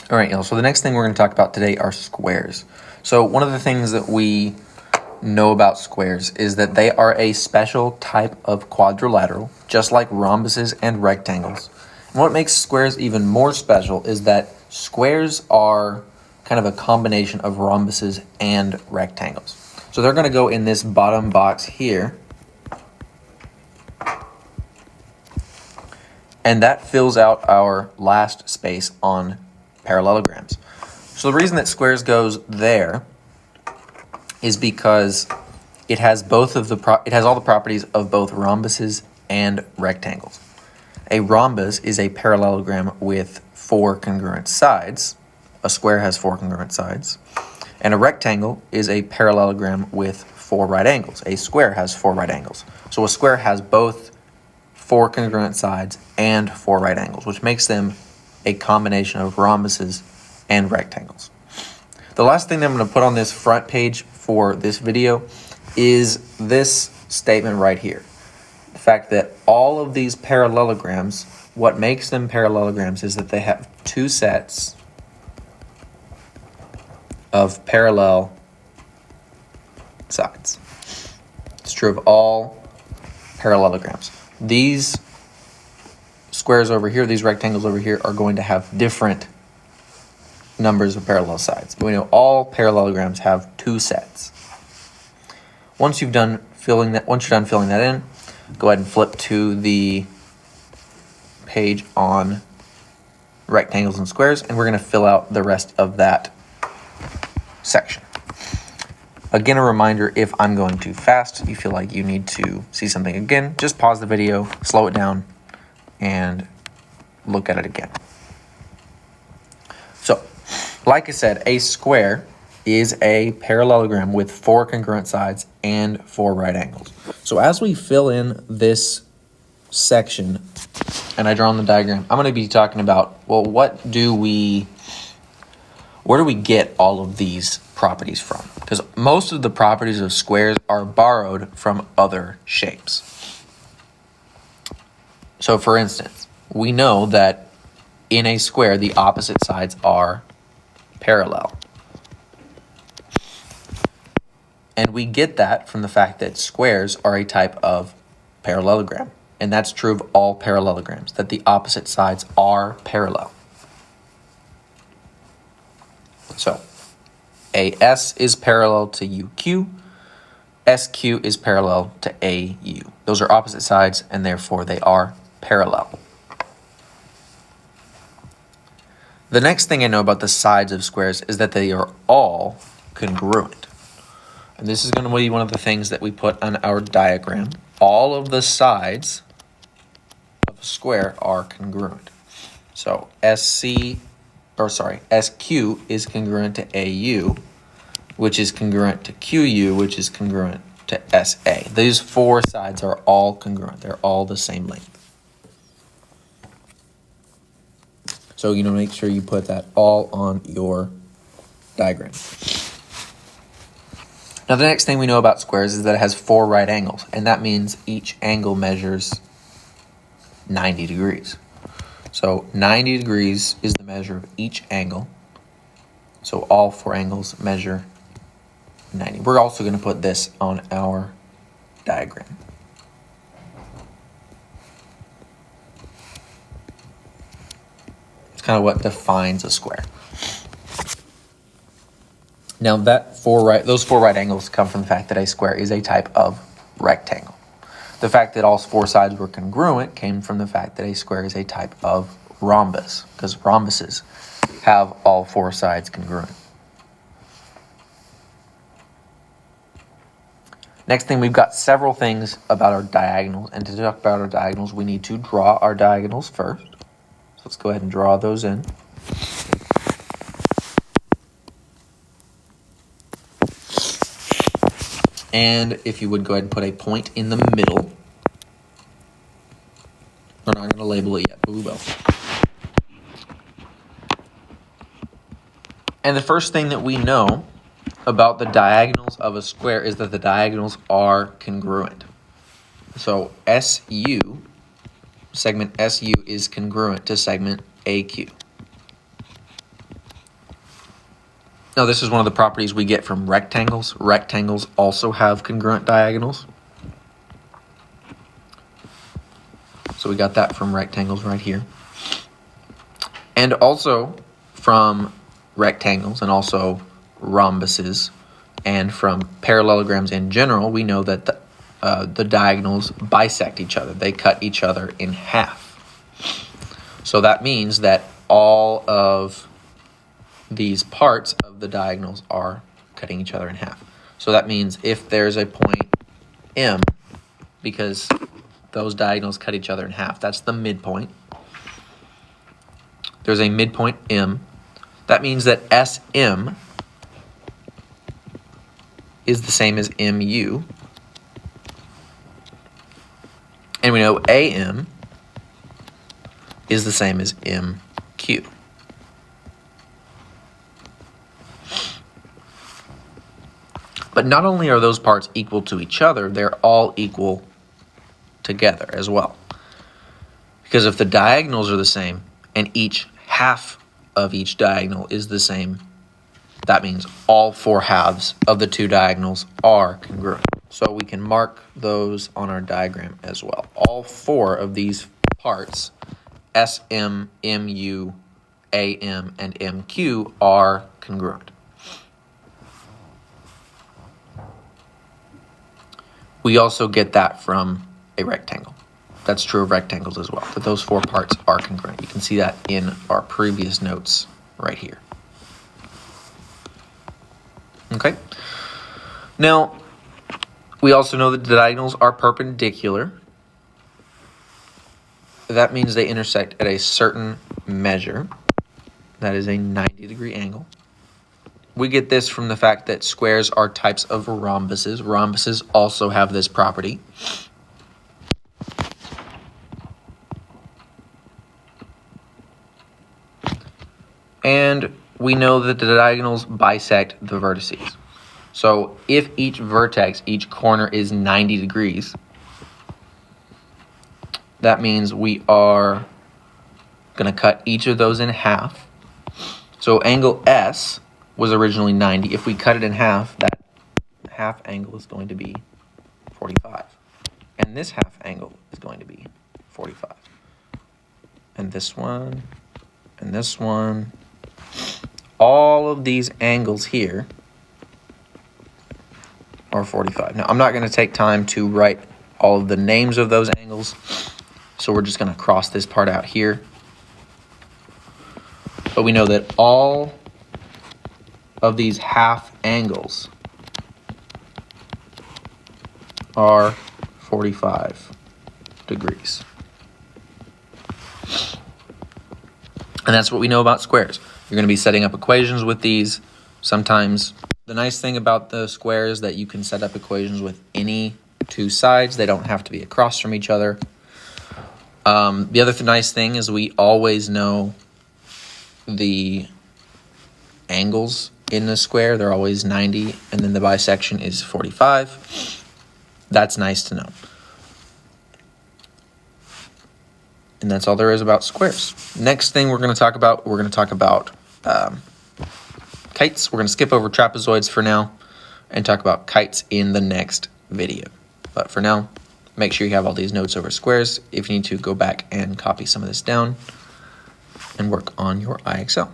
All right, y'all. So the next thing we're going to talk about today are squares. So one of the things that we know about squares is that they are a special type of quadrilateral, just like rhombuses and rectangles. And what makes squares even more special is that squares are kind of a combination of rhombuses and rectangles. So they're going to go in this bottom box here. And that fills out our last space on parallelograms. So the reason that squares goes there is because it has all the properties of both rhombuses and rectangles. A rhombus is a parallelogram with 4 congruent sides. A square has 4 congruent sides. And a rectangle is a parallelogram with 4 right angles. A square has 4 right angles. So a square has both 4 congruent sides and 4 right angles, which makes them a combination of rhombuses and rectangles. The last thing that I'm going to put on this front page for this video is this statement right here. The fact that all of these parallelograms, what makes them parallelograms is that they have 2 sets of parallel sides. It's true of all parallelograms. These squares over here, these rectangles over here, are going to have different numbers of parallel sides. But we know all parallelograms have 2 sets. Once you're done filling that in, go ahead and flip to the page on rectangles and squares, and we're going to fill out the rest of that section. Again, a reminder, if I'm going too fast, you feel like you need to see something again, just pause the video, slow it down, and look at it again. So, like I said, a square is a parallelogram with 4 congruent sides and 4 right angles. So as we fill in this section, and I draw on the diagram, I'm going to be talking about, well, where do we get all of these properties from? Because most of the properties of squares are borrowed from other shapes. So for instance, we know that in a square, the opposite sides are parallel. And we get that from the fact that squares are a type of parallelogram. And that's true of all parallelograms, that the opposite sides are parallel. So, AS is parallel to UQ, SQ is parallel to AU. Those are opposite sides, and therefore they are parallel. The next thing I know about the sides of squares is that they are all congruent. And this is going to be one of the things that we put on our diagram. All of the sides of a square are congruent. So SQ is congruent to AU, which is congruent to QU, which is congruent to SA. These 4 sides are all congruent. They're all the same length. So, make sure you put that all on your diagram. Now, the next thing we know about squares is that it has 4 right angles, and that means each angle measures 90 degrees. So 90 degrees is the measure of each angle. So all 4 angles measure 90. We're also going to put this on our diagram. It's kind of what defines a square. Now those 4 right angles come from the fact that a square is a type of rectangle. The fact that all 4 sides were congruent came from the fact that a square is a type of rhombus, because rhombuses have all 4 sides congruent. Next thing, we've got several things about our diagonals, and to talk about our diagonals, we need to draw our diagonals first. So let's go ahead and draw those in. And if you would go ahead and put a point in the middle. We're not going to label it yet, but we will. And the first thing that we know about the diagonals of a square is that the diagonals are congruent. So segment SU is congruent to segment AQ. Now, this is one of the properties we get from rectangles. Rectangles also have congruent diagonals. So we got that from rectangles right here. And also from rectangles and also rhombuses and from parallelograms in general, we know that the diagonals bisect each other. They cut each other in half. So that means that all of these parts of the diagonals are cutting each other in half. So that means if there's a point M, because those diagonals cut each other in half, that's the midpoint. There's a midpoint M. That means that SM is the same as MU. And we know AM is the same as MQ. But not only are those parts equal to each other, they're all equal together as well. Because if the diagonals are the same and each half of each diagonal is the same, that means all 4 halves of the 2 diagonals are congruent. So we can mark those on our diagram as well. All 4 of these parts, SM, MU, AM, and MQ, are congruent. We also get that from a rectangle. That's true of rectangles as well, that those 4 parts are congruent. You can see that in our previous notes right here. Okay. Now, we also know that the diagonals are perpendicular. That means they intersect at a certain measure. That is a 90-degree angle. We get this from the fact that squares are types of rhombuses. Rhombuses also have this property. And we know that the diagonals bisect the vertices. So if each vertex, each corner is 90 degrees, that means we are going to cut each of those in half. So angle S was originally 90. If we cut it in half, that half angle is going to be 45. And this half angle is going to be 45. And this one, and this one. All of these angles here are 45. Now, I'm not going to take time to write all of the names of those angles, so we're just going to cross this part out here. But we know that all of these half angles are 45 degrees. And that's what we know about squares. You're going to be setting up equations with these. Sometimes the nice thing about the square is that you can set up equations with any 2 sides. They don't have to be across from each other. The other nice thing is we always know the angles in the square. They're always 90, and then the bisection is 45. That's nice to know. And that's all there is about squares. Next thing we're going to talk about, kites. We're going to skip over trapezoids for now and talk about kites in the next video. But for now, make sure you have all these notes over squares. If you need to, go back and copy some of this down and work on your IXL.